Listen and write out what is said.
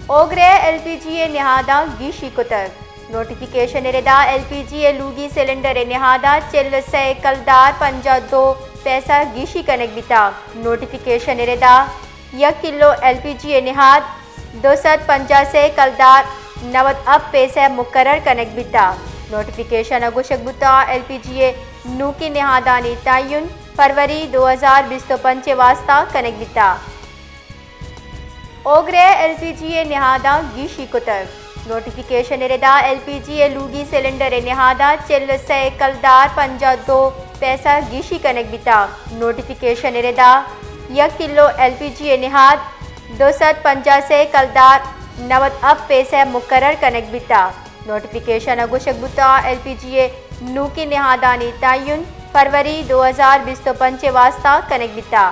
ओग्रे LPGA निहादा गीशी कुतर notification इरेदा LPGA लूगी cylinder निहादा chill से कलदार पंजा दो पैसा गीशी कनेक बिता नोटिफिकेशन इरेदा 1 किलो एलपीजीए निहाद 250 से कलदार 90 अब पैसे मुकर्रर कनेक बिता नोटिफिकेशन अगुशक बुता एलपीजीए नू की निहादानी तयन फरवरी 2025 वास्ता कनेक बिता ओग्रे एलपीजीए निहादा गीशी कुतर नोटिफिकेशन इरेदा एलपीजीए लूगी सिलेंडर निहादा चिल से कलदार पंजा दो पैसा गीशी कनेक बिता नोटिफिकेशन इरेदा 1 किलो एलपीजीए निहाद 250 से कलदार 90 अब पैसे मुकर्रर कनेक बिता नोटिफिकेशन अगुशक बुता एलपीजीए नू की निहादानी तयन फरवरी 2025 वास्ता कनेक बिता